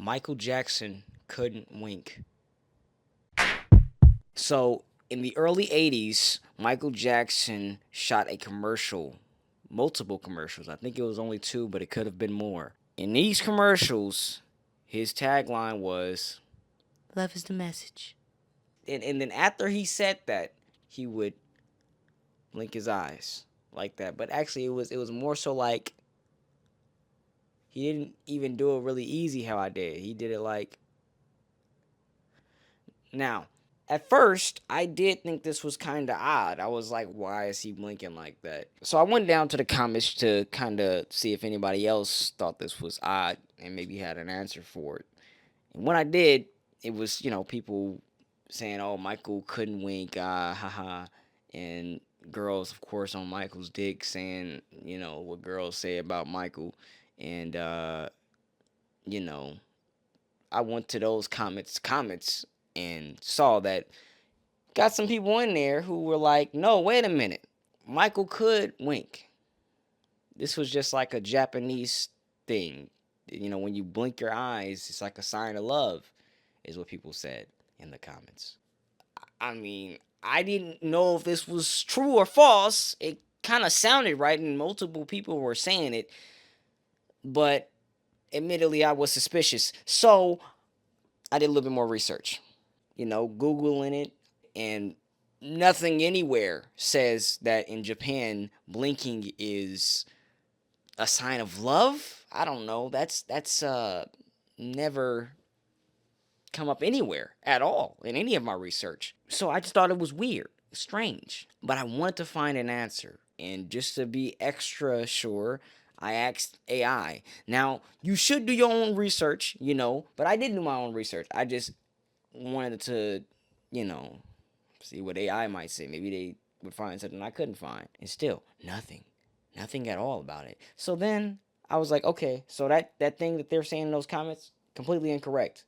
Michael Jackson couldn't wink. So, in the early 80s, Michael Jackson shot a commercial, multiple commercials. I think it was only two, but it could have been more. In these commercials, his tagline was, "Love is the message." And then after he said that, he would blink his eyes like that. But actually, it was more so like he didn't even do it really easy how I did. He did it like now. At first, I did think this was kind of odd. I was like, why is he blinking like that? So I went down to the comments to kind of see if anybody else thought this was odd and maybe had an answer for it. And when I did, it was, people saying, oh, Michael couldn't wink, haha. And girls, of course, on Michael's dick saying, what girls say about Michael. And, you know, I went to those comments and saw that got some people in there who were like, no, wait a minute. Michael could wink. This was just like a Japanese thing. When you blink your eyes, it's like a sign of love, is what people said in the comments. I mean, I didn't know if this was true or false. It kind of sounded right, and multiple people were saying it, but admittedly, I was suspicious. So I did a little bit more research, Googling it, and nothing anywhere says that in Japan blinking is a sign of love. I don't know. That's never come up anywhere at all in any of my research. So I just thought it was weird, strange. But I wanted to find an answer. And just to be extra sure, I asked AI. Now, you should do your own research, but I didn't do my own research. I just wanted to, you know, see what AI might say. Maybe they would find something I couldn't find. And still, nothing at all about it. So then I was like, okay, so that thing that they're saying in those comments, completely incorrect.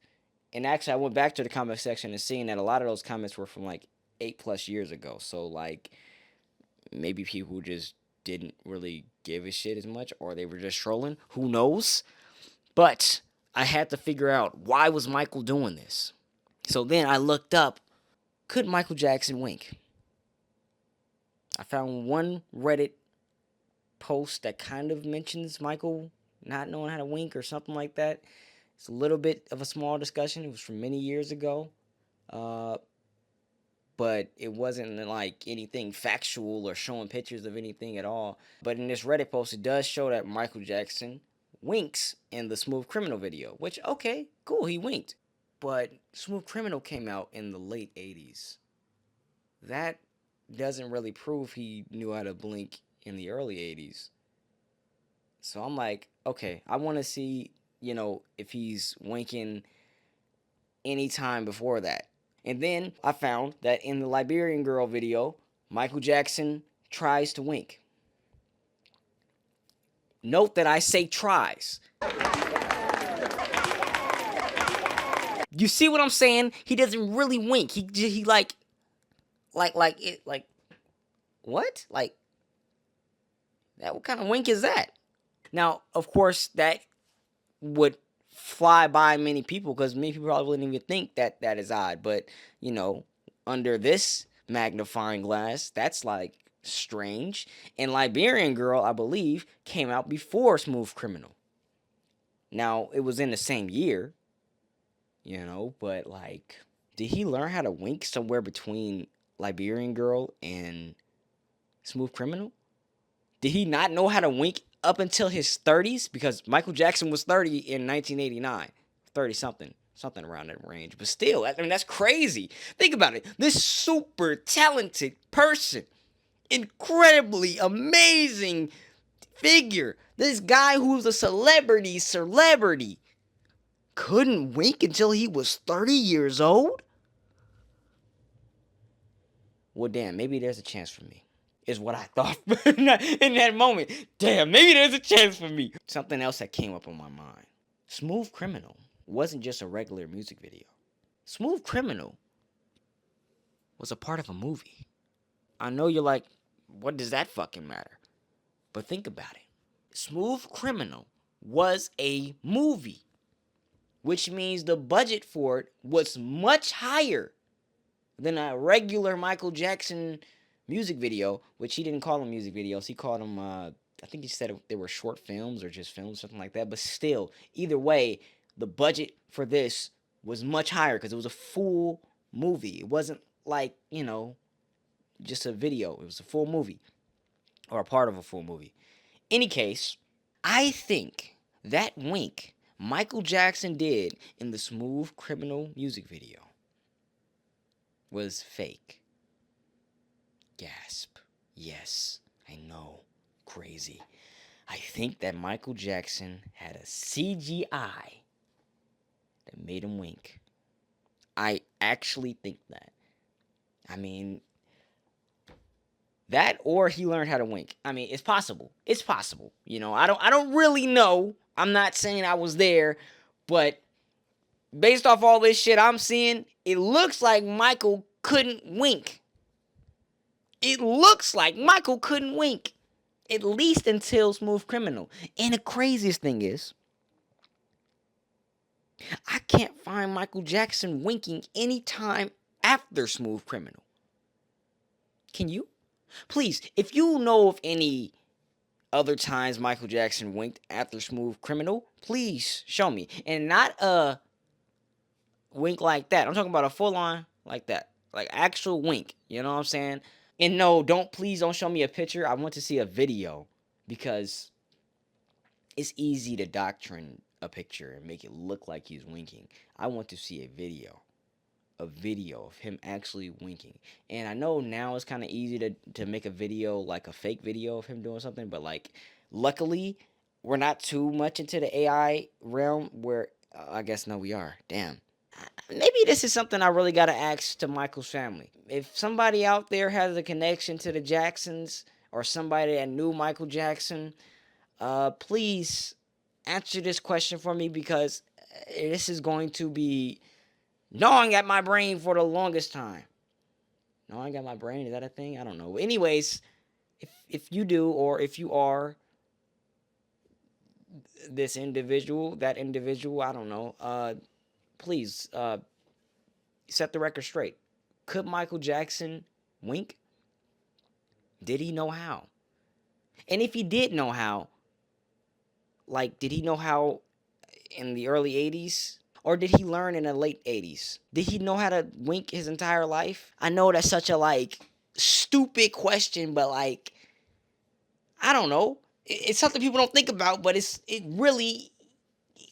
And actually, I went back to the comment section and seeing that a lot of those comments were from like 8+ years ago. So like maybe people just didn't really give a shit as much, or they were just trolling. Who knows? But I had to figure out, why was Michael doing this? So then I looked up, could Michael Jackson wink? I found one Reddit post that kind of mentions Michael not knowing how to wink or something like that. It's a little bit of a small discussion. It was from many years ago. But it wasn't like anything factual or showing pictures of anything at all. But in this Reddit post, it does show that Michael Jackson winks in the Smooth Criminal video, which, okay, cool, he winked. But Smooth Criminal came out in the late 80s. That doesn't really prove he knew how to blink in the early 80s. So I'm like, okay, I want to see, if he's winking any time before that. And then I found that in the Liberian Girl video, Michael Jackson tries to wink. Note that I say tries. You see what I'm saying? He doesn't really wink. He like what? Like that? What kind of wink is that? Now, of course, that would fly by many people because many people probably wouldn't even think that that is odd. But under this magnifying glass, that's like strange. And Liberian Girl, I believe, came out before Smooth Criminal. Now, it was in the same year, but like, did he learn how to wink somewhere between Liberian Girl and Smooth Criminal? Did he not know how to wink up until his 30s? Because Michael Jackson was 30 in 1989. 30 something around that range. But still, I mean, that's crazy. Think about it. This super talented person, incredibly amazing figure, this guy who's a celebrity, couldn't wink until he was 30 years old? Well, damn, maybe there's a chance for me, is what I thought in that moment. Damn, maybe there's a chance for me. Something else that came up on my mind. Smooth Criminal wasn't just a regular music video. Smooth Criminal was a part of a movie. I know you're like, what does that fucking matter? But think about it. Smooth Criminal was a movie. which means the budget for it was much higher than a regular Michael Jackson music video, which he didn't call them music videos. He called them, I think he said they were short films or just films, something like that. But still, either way, the budget for this was much higher because it was a full movie. It wasn't like, just a video. It was a full movie or a part of a full movie. Any case, I think that wink Michael Jackson did in the Smooth Criminal music video was fake. Gasp. Yes, I know. Crazy. I think that Michael Jackson had a CGI that made him wink. I actually think that. I mean, that or he learned how to wink. I mean, it's possible. It's possible. I don't really know. I'm not saying I was there, but based off all this shit I'm seeing, it looks like Michael couldn't wink. It looks like Michael couldn't wink. At least until Smooth Criminal. And the craziest thing is, I can't find Michael Jackson winking anytime after Smooth Criminal. Can you? Please, if you know of any other times Michael Jackson winked after Smooth Criminal, please show me. And not a wink like that. I'm talking about a full on like that. Like actual wink. You know what I'm saying? And no, please don't show me a picture. I want to see a video because it's easy to doctrine a picture and make it look like he's winking. I want to see a video of him actually winking. And I know now it's kind of easy to make a video, like a fake video of him doing something, but like luckily we're not too much into the AI realm where I guess no we are. Damn. Maybe this is something I really got to ask to Michael's family. If somebody out there has a connection to the Jacksons or somebody that knew Michael Jackson, please answer this question for me because this is going to be gnawing at my brain for the longest time. Gnawing at my brain, is that a thing? I don't know. Anyways, if you do or if you are this individual, that individual, I don't know, please set the record straight. Could Michael Jackson wink? Did he know how? And if he did know how, like, did he know how in the early 80s? Or did he learn in the late 80s? Did he know how to wink his entire life? I know that's such a, like, stupid question, but, like, I don't know. It's something people don't think about, but it really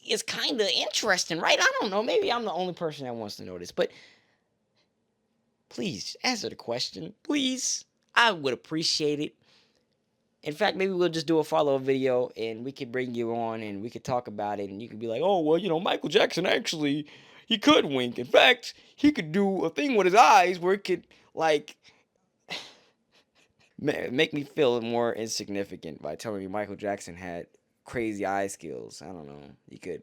is kind of interesting, right? I don't know. Maybe I'm the only person that wants to know this, but please answer the question. Please. I would appreciate it. In fact, maybe we'll just do a follow-up video and we could bring you on and we could talk about it and you could be like, oh, well, Michael Jackson actually, he could wink. In fact, he could do a thing with his eyes where it could, like, make me feel more insignificant by telling me Michael Jackson had crazy eye skills. I don't know. He could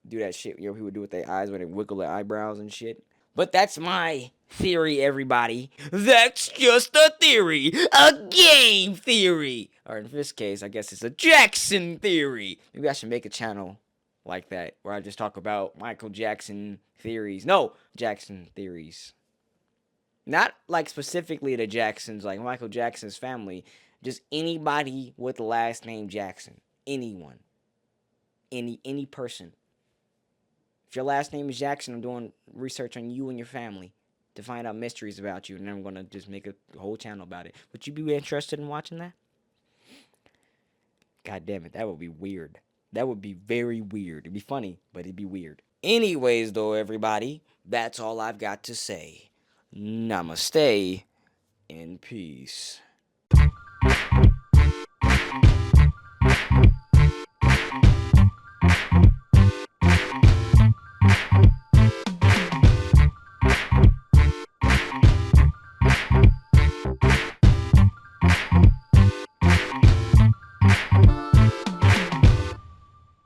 do that shit, he would do with their eyes when they wiggle their eyebrows and shit. But that's my theory, everybody. That's just a theory. A game theory. Or in this case, I guess it's a Jackson theory. Maybe I should make a channel like that where I just talk about Michael Jackson theories. No, Jackson theories. Not like specifically the Jacksons, like Michael Jackson's family. Just anybody with the last name Jackson. Anyone. Any person. If your last name is Jackson, I'm doing research on you and your family to find out mysteries about you, and then I'm going to just make a whole channel about it. Would you be interested in watching that? God damn it, that would be weird. That would be very weird. It'd be funny, but it'd be weird. Anyways, though, everybody, that's all I've got to say. Namaste and peace.